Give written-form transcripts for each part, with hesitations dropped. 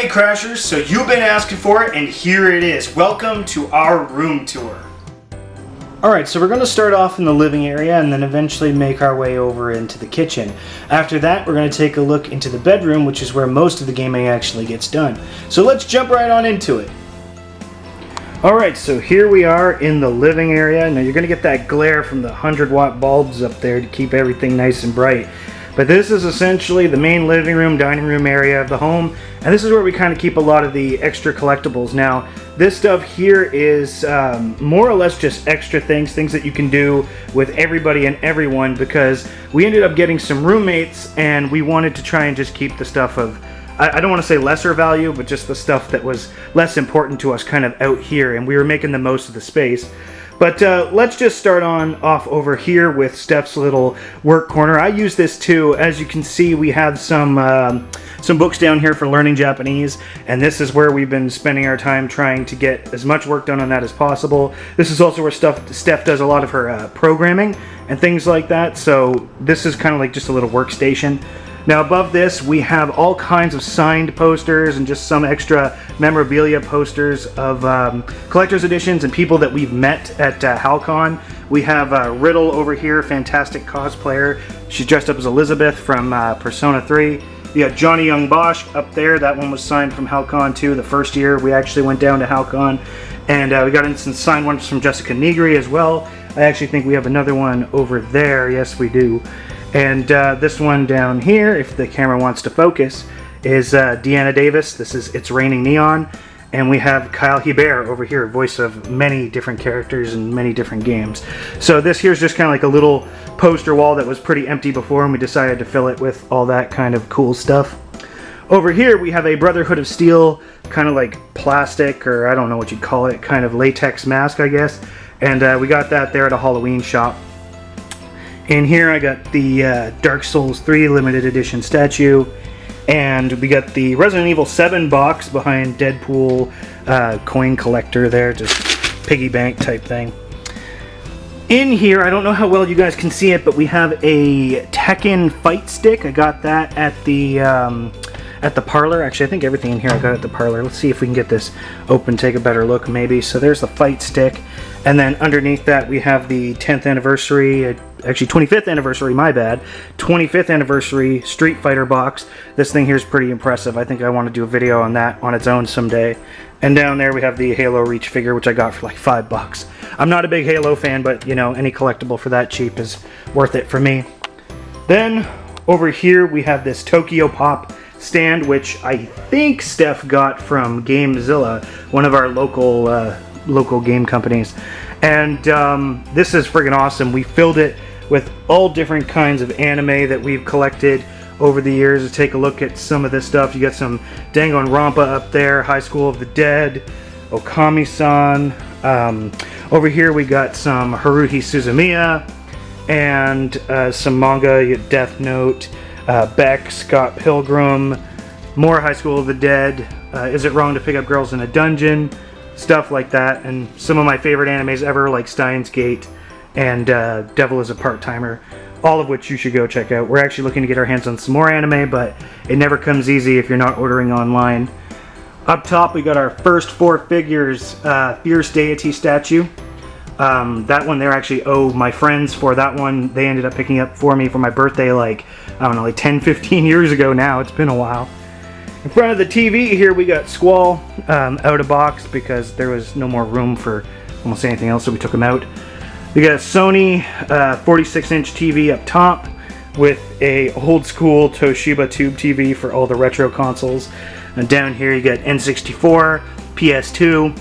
Hey Crashers, so you've been asking for it and here it is. Welcome to our room tour. Alright, so we're going to start off in the living area and then eventually make our way over into the kitchen. After that, we're going to take a look into the bedroom, which is where most of the gaming actually gets done. So let's jump right on into it. Alright, so here we are in the living area. Now you're going to get that glare from the 100-watt bulbs up there to keep everything nice and bright. But this is essentially the main living room, dining room area of the home, and this is where we kind of keep a lot of the extra collectibles. Now, this stuff here is more or less just extra things that you can do with everybody and everyone, because we ended up getting some roommates and we wanted to try and just keep the stuff of, I don't want to say lesser value, but just the stuff that was less important to us kind of out here, and we were making the most of the space. But let's just start off over here with Steph's little work corner. I use this too. As you can see, we have some books down here for learning Japanese, and this is where we've been spending our time trying to get as much work done on that as possible. This is also where Steph does a lot of her programming and things like that, so this is kind of like just a little workstation. Now above this we have all kinds of signed posters and just some extra memorabilia posters of collector's editions and people that we've met at HalCon. We have Riddle over here, fantastic cosplayer. She's dressed up as Elizabeth from Persona 3. We got Johnny Young Bosch up there. That one was signed from HalCon too, the first year we actually went down to HalCon. And we got some signed ones from Jessica Nigri as well. I actually think we have another one over there. Yes, we do. And this one down here, if the camera wants to focus, is Deanna Davis. This is It's Raining Neon. And we have Kyle Hebert over here, voice of many different characters in many different games. So this here's just kind of like a little poster wall that was pretty empty before, and we decided to fill it with all that kind of cool stuff. Over here we have a Brotherhood of Steel, kind of like plastic, or I don't know what you'd call it, kind of latex mask, I guess. And we got that there at a Halloween shop. In here I got the Dark Souls 3 limited edition statue, and we got the Resident Evil 7 box behind Deadpool coin collector there, just piggy bank type thing. In here, I don't know how well you guys can see it, but we have a Tekken fight stick. I got that at the parlor. Actually, I think everything in here I got at the parlor. Let's see if we can get this open, take a better look maybe. So there's the fight stick. And then underneath that we have the 10th anniversary, actually 25th anniversary, my bad, 25th anniversary Street Fighter box. This thing here is pretty impressive. I think I want to do a video on that on its own someday. And down there we have the Halo Reach figure, which I got for like $5. I'm not a big Halo fan, but you know, any collectible for that cheap is worth it for me. Then over here we have this Tokyo Pop stand, which I think Steph got from GameZilla, one of our local game companies. And this is friggin' awesome. We filled it with all different kinds of anime that we've collected over the years. To take a look at some of this stuff, you got some Danganronpa up there, High School of the Dead, Okami-san. Over here we got some Haruhi Suzumiya and some manga, you got Death Note, Beck, Scott Pilgrim, more High School of the Dead, Is It Wrong to Pick Up Girls in a Dungeon, stuff like that, and some of my favorite animes ever, like Steins Gate and Devil is a Part-Timer, all of which you should go check out. We're actually looking to get our hands on some more anime, but it never comes easy if you're not ordering online. Up top we got our first 4 figures, Fierce Deity statue. That one there, actually owe my friends for that one. They ended up picking up for me for my birthday like, I don't know, like 10-15 years ago now. It's been a while. In front of the TV here we got Squall out of box because there was no more room for almost anything else, so we took him out. We got a Sony 46-inch TV up top with a old school Toshiba tube TV for all the retro consoles. And down here you got N64, PS2,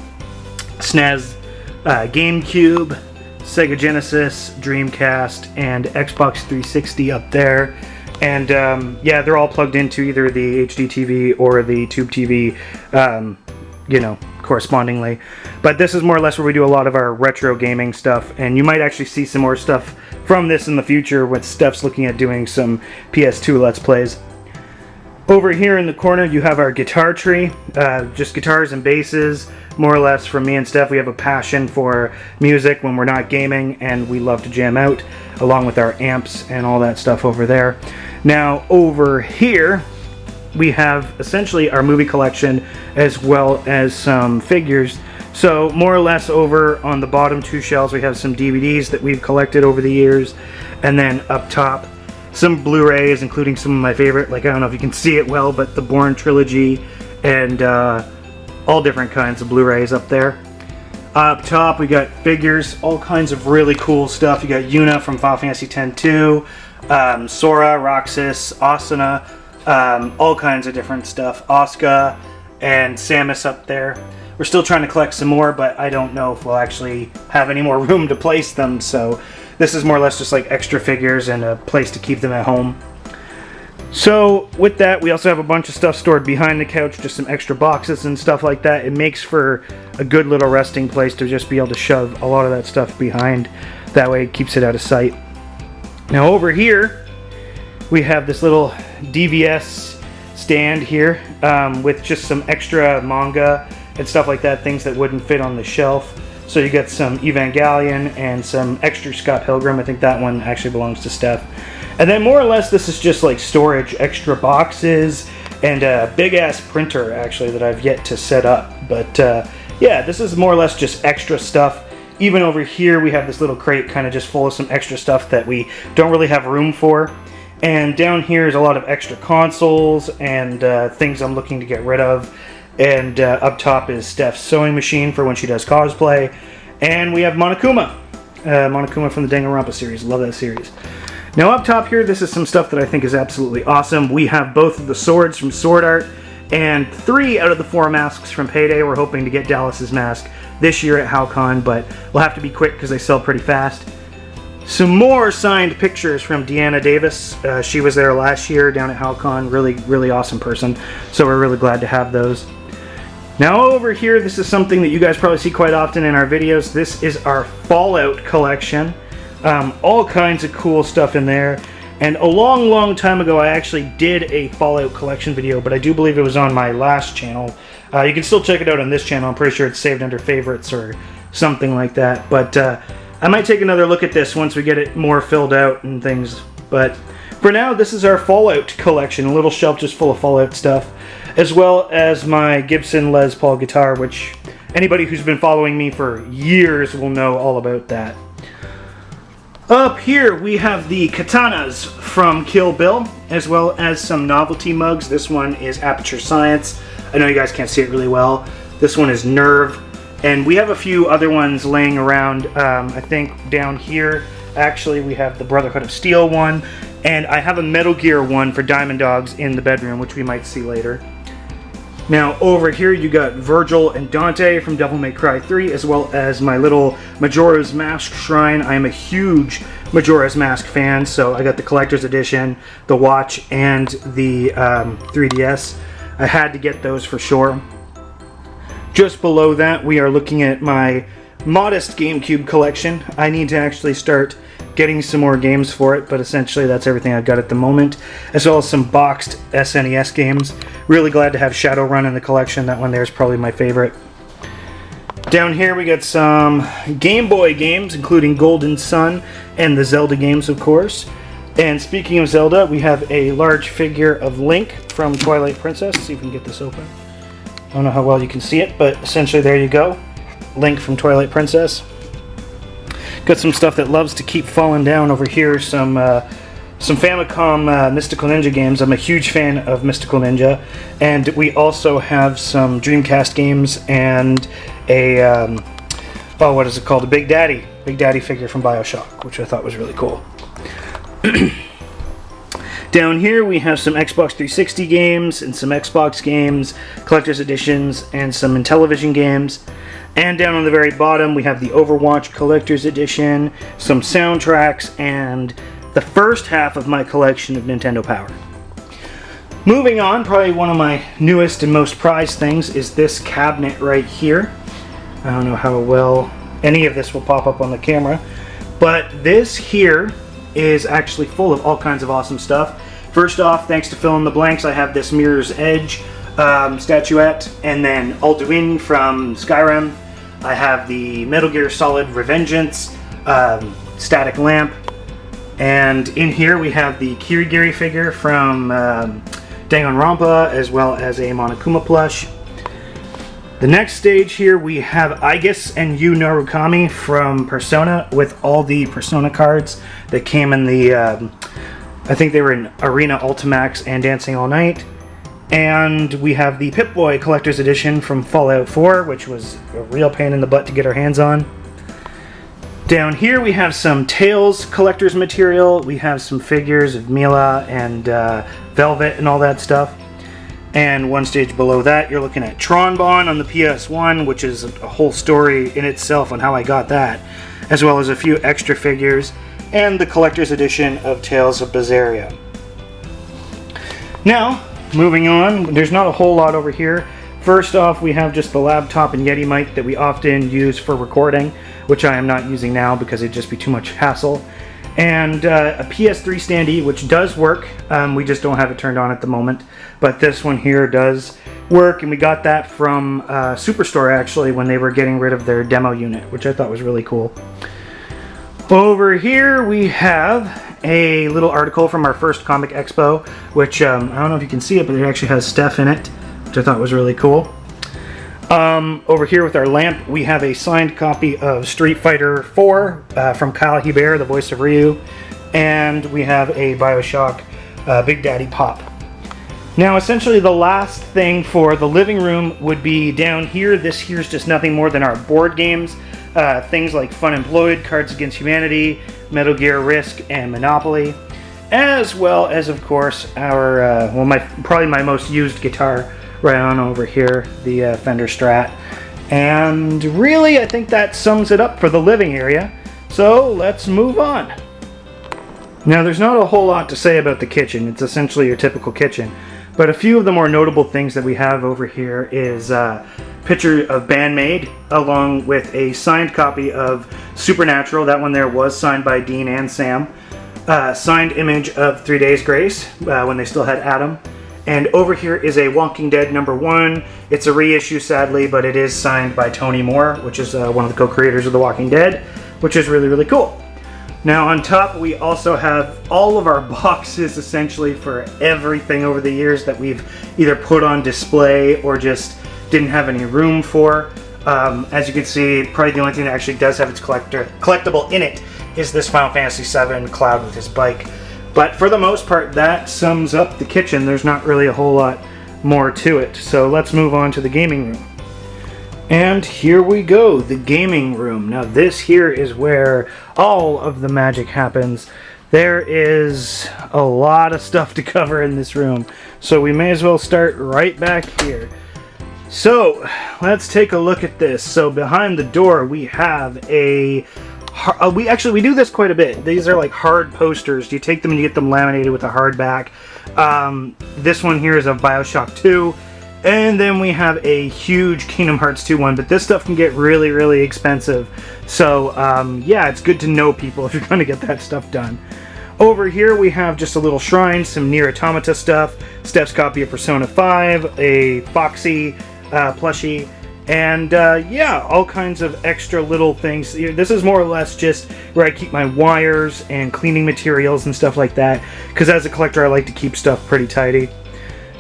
SNES, GameCube, Sega Genesis, Dreamcast, and Xbox 360 up there. And yeah, they're all plugged into either the HD TV or the Tube TV, you know, correspondingly. But this is more or less where we do a lot of our retro gaming stuff, and you might actually see some more stuff from this in the future when Steph's looking at doing some PS2 Let's Plays. Over here in the corner you have our guitar tree, just guitars and basses, more or less. From me and Steph, we have a passion for music when we're not gaming, and we love to jam out, along with our amps and all that stuff over there. Now over here we have essentially our movie collection as well as some figures. So more or less over on the bottom two shelves we have some DVDs that we've collected over the years, and then up top some Blu-rays, including some of my favorite, like, I don't know if you can see it well, but the Bourne trilogy and all different kinds of Blu-rays up there. Up top we got figures, all kinds of really cool stuff. You got Yuna from Final Fantasy X-2, Sora, Roxas, Asuna, all kinds of different stuff. Asuka and Samus up there. We're still trying to collect some more, but I don't know if we'll actually have any more room to place them, so this is more or less just like extra figures and a place to keep them at home. So with that, we also have a bunch of stuff stored behind the couch, just some extra boxes and stuff like that. It makes for a good little resting place to just be able to shove a lot of that stuff behind. That way it keeps it out of sight. Now over here, we have this little DVS stand here with just some extra manga and stuff like that, things that wouldn't fit on the shelf. So you got some Evangelion and some extra Scott Pilgrim. I think that one actually belongs to Steph. And then more or less this is just like storage, extra boxes, and a big ass printer actually that I've yet to set up. But yeah, this is more or less just extra stuff. Even over here we have this little crate kind of just full of some extra stuff that we don't really have room for. And down here is a lot of extra consoles and things I'm looking to get rid of. And up top is Steph's sewing machine for when she does cosplay. And we have Monokuma. Monokuma from the Danganronpa series. Love that series. Now up top here, this is some stuff that I think is absolutely awesome. We have both of the swords from Sword Art and 3 out of the 4 masks from Payday. We're hoping to get Dallas's mask this year at HowCon, but we'll have to be quick because they sell pretty fast. Some more signed pictures from Deanna Davis. She was there last year down at HowCon. Really, really awesome person. So we're really glad to have those. Now over here, this is something that you guys probably see quite often in our videos. This is our Fallout collection. All kinds of cool stuff in there. And a long time ago, I actually did a Fallout collection video, but I do believe it was on my last channel. You can still check it out on this channel. I'm pretty sure it's saved under favorites or something like that. But I might take another look at this once we get it more filled out and things. But for now, this is our Fallout collection. A little shelf just full of Fallout stuff, as well as my Gibson Les Paul guitar, which anybody who's been following me for years will know all about that. Up here we have the katanas from Kill Bill, as well as some novelty mugs. This one is Aperture Science. I know you guys can't see it really well. This one is Nerve. And we have a few other ones laying around. I think down here, actually, we have the Brotherhood of Steel one. And I have a Metal Gear one for Diamond Dogs in the bedroom, which we might see later. Now over here you got Virgil and Dante from Devil May Cry 3, as well as my little Majora's Mask shrine. I am a huge Majora's Mask fan, so I got the collector's edition, the watch, and the 3DS. I had to get those for sure. Just below that we are looking at my modest GameCube collection. I need to actually start getting some more games for it, but essentially that's everything I've got at the moment, as well as some boxed SNES games. Really glad to have Shadowrun in the collection. That one there is probably my favorite. Down here we got some Game Boy games, including Golden Sun and the Zelda games, of course. And speaking of Zelda, we have a large figure of Link from Twilight Princess. See if we can get this open. I don't know how well you can see it, but essentially there you go. Link from Twilight Princess. Got some stuff that loves to keep falling down over here. Some Famicom Mystical Ninja games. I'm a huge fan of Mystical Ninja. And we also have some Dreamcast games and a, oh, what is it called? A Big Daddy figure from BioShock, which I thought was really cool. Down here we have some Xbox 360 games and some Xbox games, collector's editions, and some Intellivision games. And down on the very bottom we have the Overwatch collector's edition, some soundtracks, and the first half of my collection of Nintendo Power. Moving on, probably one of my newest and most prized things is this cabinet right here. I don't know how well any of this will pop up on the camera, but this here is actually full of all kinds of awesome stuff. First off, thanks to fill in the blanks, I have this Mirror's Edge statuette, and then Alduin from Skyrim. I have the Metal Gear Solid Revengeance static lamp, and in here we have the Kirigiri figure from Danganronpa, as well as a Monokuma plush. The next stage here, we have Aigis and Yu Narukami from Persona, with all the Persona cards that came in the, I think they were in Arena Ultimax and Dancing All Night. And we have the Pip-Boy Collector's Edition from Fallout 4, which was a real pain in the butt to get our hands on. Down here we have some Tales collector's material. We have some figures of Mila and Velvet and all that stuff. And one stage below that, you're looking at Tronbon on the PS1, which is a whole story in itself on how I got that, as well as a few extra figures, and the collector's edition of Tales of Berseria. Now, moving on, there's not a whole lot over here. First off, we have just the laptop and Yeti mic that we often use for recording, which I am not using now because it'd just be too much hassle. And a PS3 standee, which does work. We just don't have it turned on at the moment. But this one here does work, and we got that from Superstore, actually, when they were getting rid of their demo unit, which I thought was really cool. Over here, we have a little article from our first Comic Expo, which I don't know if you can see it, but it actually has Steph in it, which I thought was really cool. Over here with our lamp, we have a signed copy of Street Fighter 4 from Kyle Hebert, the voice of Ryu, and we have a BioShock Big Daddy Pop. Now, essentially the last thing for the living room would be down here. This here's just nothing more than our board games. Things like Fun Employed, Cards Against Humanity, Metal Gear Risk, and Monopoly. As well as, of course, our, probably my most used guitar right on over here, the Fender Strat. And really, I think that sums it up for the living area. So let's move on. Now, there's not a whole lot to say about the kitchen. It's essentially your typical kitchen. But a few of the more notable things that we have over here is a picture of Bandmade, along with a signed copy of Supernatural. That one there was signed by Dean and Sam. Signed image of 3 Days Grace, when they still had Adam. And over here is a Walking Dead #1. It's a reissue, sadly, but it is signed by Tony Moore, which is one of the co-creators of The Walking Dead, which is really, really cool. Now on top, we also have all of our boxes, essentially, for everything over the years that we've either put on display or just didn't have any room for. As you can see, probably the only thing that actually does have its collectible in it is this Final Fantasy VII Cloud with his bike. But for the most part, that sums up the kitchen. There's not really a whole lot more to it. So let's move on to the gaming room. And here we go, the gaming room. Now this here is where all of the magic happens. There is a lot of stuff to cover in this room, so we may as well start right back here. So let's take a look at this. So behind the door we have we do this quite a bit. These are like hard posters. You take them and you get them laminated with a hard back. This one here is of BioShock 2. And then we have a huge Kingdom Hearts 2 one, but this stuff can get really, really expensive. So, yeah, it's good to know people if you're going to get that stuff done. Over here we have just a little shrine, some Nier Automata stuff, Steph's copy of Persona 5, a Foxy plushie, and yeah, all kinds of extra little things. This is more or less just where I keep my wires and cleaning materials and stuff like that, because as a collector I like to keep stuff pretty tidy.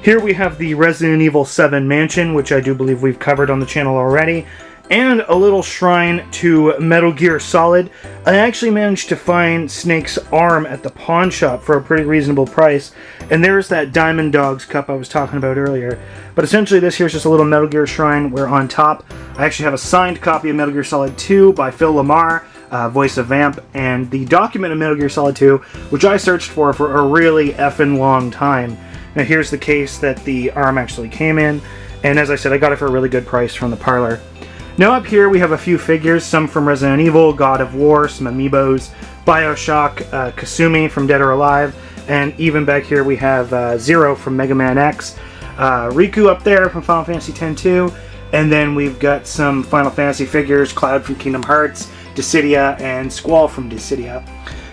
Here we have the Resident Evil 7 mansion, which I do believe we've covered on the channel already, and a little shrine to Metal Gear Solid. I actually managed to find Snake's arm at the pawn shop for a pretty reasonable price, and there's that Diamond Dogs cup I was talking about earlier. But essentially this here's just a little Metal Gear shrine where on top I actually have a signed copy of Metal Gear Solid 2 by Phil Lamar, voice of Vamp, and the document of Metal Gear Solid 2, which I searched for a really effing long time. Now here's the case that the arm actually came in, and as I said, I got it for a really good price from the parlor. Now up here we have a few figures, some from Resident Evil, God of War, some amiibos, BioShock, Kasumi from Dead or Alive, and even back here we have Zero from Mega Man X, Riku up there from Final Fantasy X-2, and then we've got some Final Fantasy figures, Cloud from Kingdom Hearts, Dissidia, and Squall from Dissidia.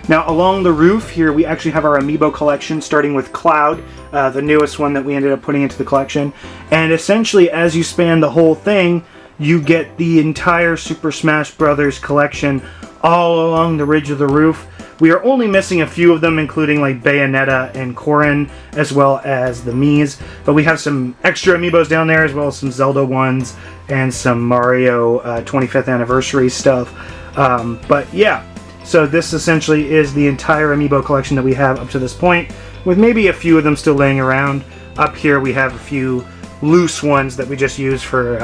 Now along the roof here we actually have our amiibo collection, starting with Cloud, the newest one that we ended up putting into the collection. And essentially as you span the whole thing, you get the entire Super Smash Bros. Collection all along the ridge of the roof, We are only missing a few of them, including like Bayonetta and Corrin, as well as the Miis. But we have some extra amiibos down there, as well as some Zelda ones and some Mario 25th anniversary stuff. But yeah, so this essentially is the entire amiibo collection that we have up to this point, with maybe a few of them still laying around. Up here we have a few loose ones that we just use for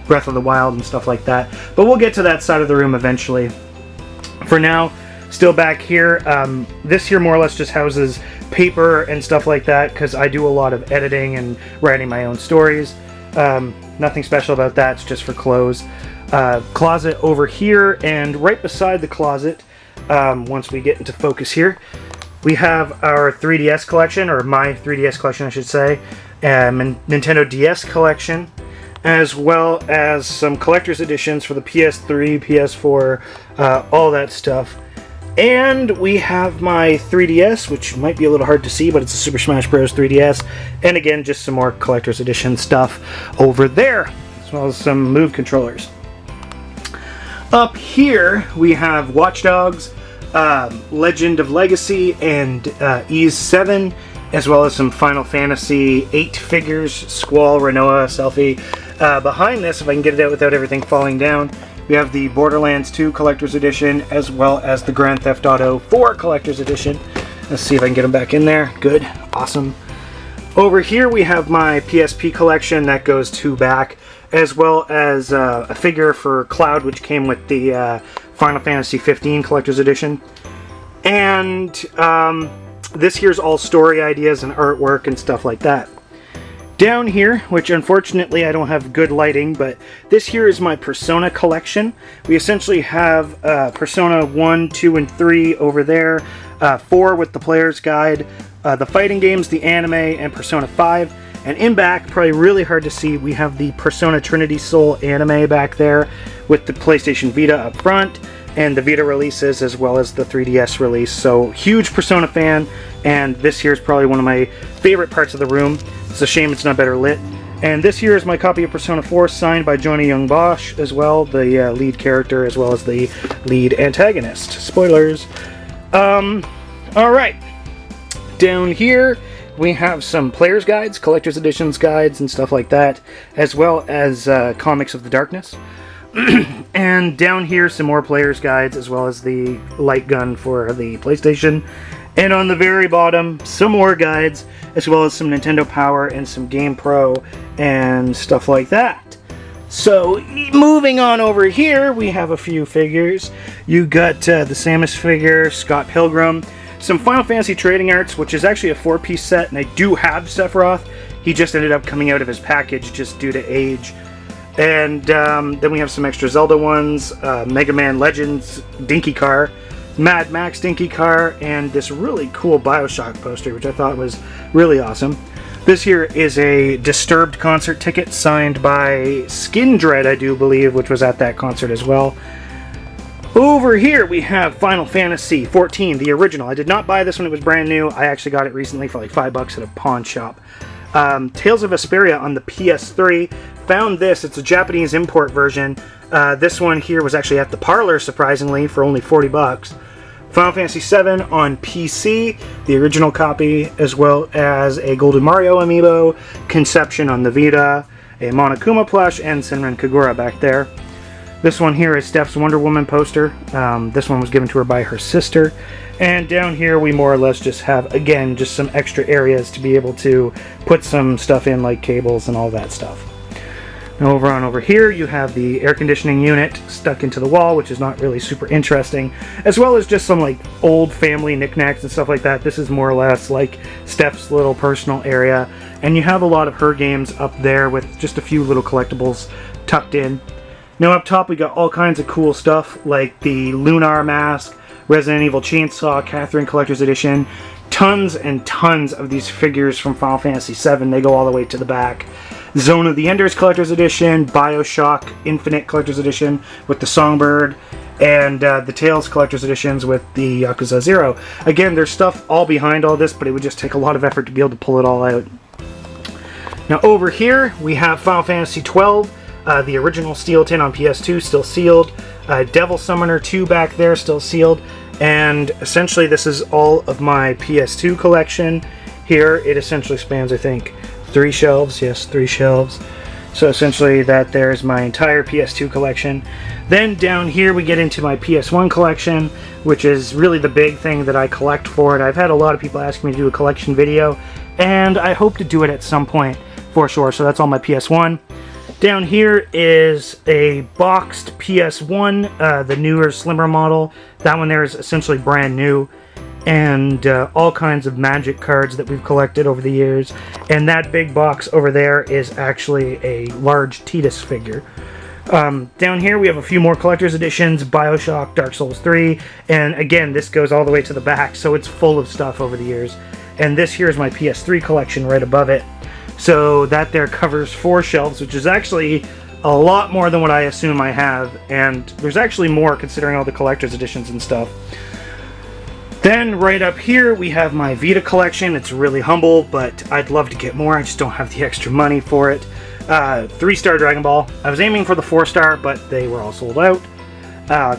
Breath of the Wild and stuff like that. But we'll get to that side of the room eventually. For now, still back here, this here more or less just houses paper and stuff like that, because I do a lot of editing and writing my own stories. Nothing special about that, it's just for clothes. Closet over here, and right beside the closet, once we get into focus here, we have our 3DS collection, or my 3DS collection I should say, and Nintendo DS collection, as well as some collector's editions for the PS3, PS4, all that stuff. And we have my 3DS, which might be a little hard to see, but it's a Super Smash Bros. 3DS. And again, just some more collector's edition stuff over there, as well as some Move controllers. Up here, we have Watch Dogs, Legend of Legacy, and Ys 7, as well as some Final Fantasy 8 figures, Squall, Rinoa, Selphie. Behind this, if I can get it out without everything falling down, we have the Borderlands 2 Collector's Edition, as well as the Grand Theft Auto 4 Collector's Edition. Let's see if I can get them back in there. Good. Awesome. Over here we have my PSP collection that goes 2 back, as well as a figure for Cloud, which came with the Final Fantasy 15 Collector's Edition. And this here's all story ideas and artwork and stuff like that. Down here, which unfortunately I don't have good lighting, but this here is my Persona collection. We essentially have Persona 1, 2, and 3 over there, 4 with the player's guide, the fighting games, the anime, and Persona 5. And in back, probably really hard to see, we have the Persona Trinity Soul anime back there with the PlayStation Vita up front, and the Vita releases as well as the 3DS release. So huge Persona fan, and this here is probably one of my favorite parts of the room. It's a shame it's not better lit. And this here is my copy of Persona 4 signed by Johnny Young Bosch as well, the lead character as well as the lead antagonist. Spoilers. Alright. Down here we have some player's guides, collector's editions guides, and stuff like that, as well as Comics of the Darkness. And down here some more player's guides, as well as the light gun for the PlayStation. And on the very bottom, some more guides, as well as some Nintendo Power and some Game Pro and stuff like that. So, moving on over here, we have a few figures. You got the Samus figure, Scott Pilgrim, some Final Fantasy trading arts, which is actually a 4-piece set, and I do have Sephiroth. He just ended up coming out of his package just due to age. And then we have some extra Zelda ones, Mega Man Legends Dinky Car, Mad Max Dinky Car, and this really cool Bioshock poster, which I thought was really awesome. This here is a Disturbed concert ticket signed by Skindred, I do believe, which was at that concert as well. Over here we have Final Fantasy XIV, the original. I did not buy this when it was brand new. I actually got it recently for like $5 at a pawn shop. Tales of Vesperia on the PS3. Found this. It's a Japanese import version. This one here was actually at the parlor, surprisingly, for only $40. Final Fantasy VII on PC, the original copy, as well as a Golden Mario amiibo, Conception on the Vita, a Monokuma plush, and Senran Kagura back there. This one here is Steph's Wonder Woman poster. This one was given to her by her sister. And down here we more or less just have, again, just some extra areas to be able to put some stuff in, like cables and all that stuff. Now over here you have the air conditioning unit stuck into the wall, which is not really super interesting, as well as just some like old family knickknacks and stuff like that. This is more or less like Steph's little personal area, and you have a lot of her games up there with just a few little collectibles tucked in. Now up top we got all kinds of cool stuff like the Lunar Mask, Resident Evil Chainsaw, Catherine Collector's Edition, tons and tons of these figures from Final Fantasy VII. They go all the way to the back. Zone of the Enders Collector's Edition, Bioshock Infinite Collector's Edition with the Songbird, and the Tales Collector's Editions with the Yakuza 0. Again, there's stuff all behind all this, but it would just take a lot of effort to be able to pull it all out. Now over here, we have Final Fantasy XII, the original steel tin on PS2, still sealed. Devil Summoner 2 back there, still sealed. And essentially this is all of my PS2 collection. Here it essentially spans, I think, 3 shelves. Yes, 3 shelves. So essentially there's my entire PS2 collection. Then down here we get into my PS1 collection, which is really the big thing that I collect for it. I've had a lot of people asking me to do a collection video, and I hope to do it at some point for sure. So that's all my PS1. Down here is a boxed PS1, the newer, slimmer model. That one there is essentially brand new. And all kinds of Magic cards that we've collected over the years. And that big box over there is actually a large Tidus figure. Down here we have a few more collector's editions, BioShock, Dark Souls 3, and again this goes all the way to the back, so it's full of stuff over the years. And this here is my PS3 collection right above it. So that there covers 4 shelves, which is actually a lot more than what I assume I have, and there's actually more considering all the collector's editions and stuff. Then right up here we have my Vita collection. It's really humble, but I'd love to get more. I just don't have the extra money for it. 3-star Dragon Ball. I was aiming for the 4-star, but they were all sold out.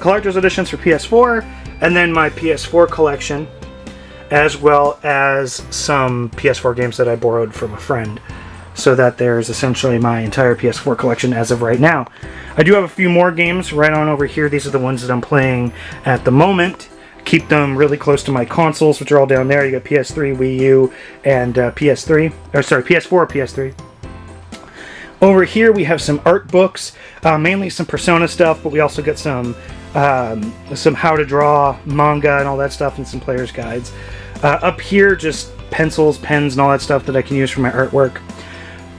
Collector's editions for PS4, and then my PS4 collection, as well as some PS4 games that I borrowed from a friend. So that there's essentially my entire PS4 collection as of right now. I do have a few more games right on over here. These are the ones that I'm playing at the moment. Keep them really close to my consoles, which are all down there. You got PS3, Wii U, and PS4, PS3. Over here we have some art books, mainly some Persona stuff, but we also got some how to draw manga and all that stuff, and some player's guides. Up here, just pencils, pens, and all that stuff that I can use for my artwork.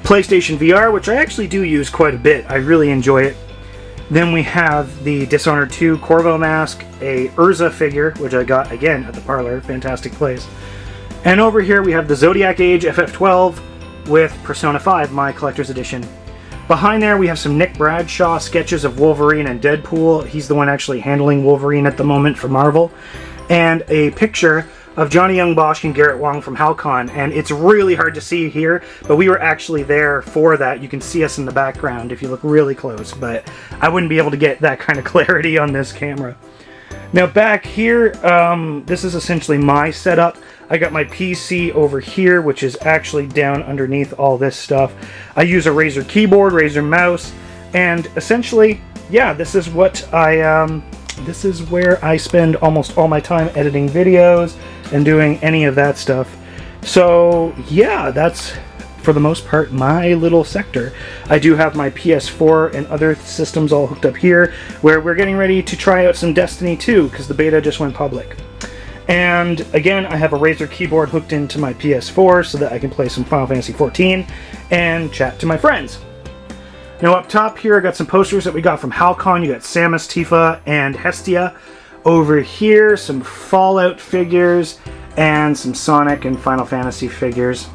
PlayStation VR, which I actually do use quite a bit. I really enjoy it. Then we have the Dishonored 2 Corvo mask, a Urza figure, which I got again at the parlor, fantastic place. And over here we have the Zodiac Age FF12 with Persona 5, my collector's edition. Behind there we have some Nick Bradshaw sketches of Wolverine and Deadpool. He's the one actually handling Wolverine at the moment for Marvel. And a picture of Johnny Young Bosch and Garrett Wang from HalCon, and it's really hard to see here, but we were actually there for that. You can see us in the background if you look really close, but I wouldn't be able to get that kind of clarity on this camera. Now back here, this is essentially my setup. I got my PC over here, which is actually down underneath all this stuff. I use a Razer keyboard, Razer mouse, and essentially, yeah, this is what this is where I spend almost all my time editing videos and doing any of that stuff. So yeah, that's for the most part my little sector. I do have my PS4 and other systems all hooked up here, where we're getting ready to try out some Destiny 2 because the beta just went public. And again, I have a Razer keyboard hooked into my PS4 so that I can play some Final Fantasy XIV and chat to my friends. Now up top here, I got some posters that we got from HalCon. You got Samus, Tifa, and Hestia. Over here, some Fallout figures and some Sonic and Final Fantasy figures.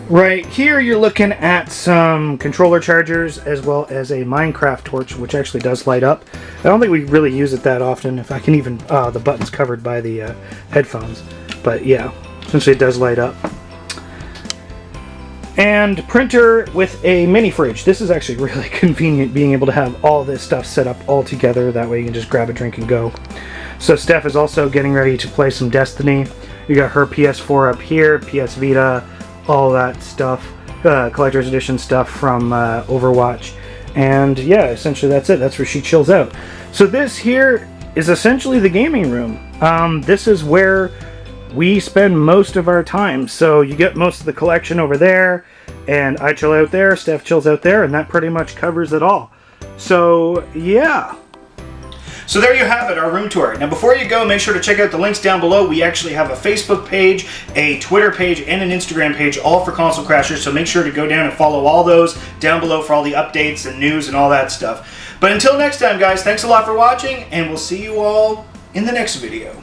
Right here, you're looking at some controller chargers as well as a Minecraft torch, which actually does light up. I don't think we really use it that often. If I can even, the button's covered by the headphones. But yeah, essentially it does light up. And printer with a mini fridge. This is actually really convenient, being able to have all this stuff set up all together. That way you can just grab a drink and go. So Steph is also getting ready to play some Destiny. You got her PS4 up here, PS Vita, all that stuff, collector's edition stuff from Overwatch. And yeah, essentially that's it. That's where she chills out. So this here is essentially the gaming room. This is where we spend most of our time. So you get most of the collection over there, and I chill out there, Steph chills out there, and that pretty much covers it all. So yeah. So there you have it, our room tour. Now before you go, make sure to check out the links down below. We actually have a Facebook page, a Twitter page, and an Instagram page, all for Console Crashers, so make sure to go down and follow all those down below for all the updates and news and all that stuff. But until next time, guys, thanks a lot for watching, and we'll see you all in the next video.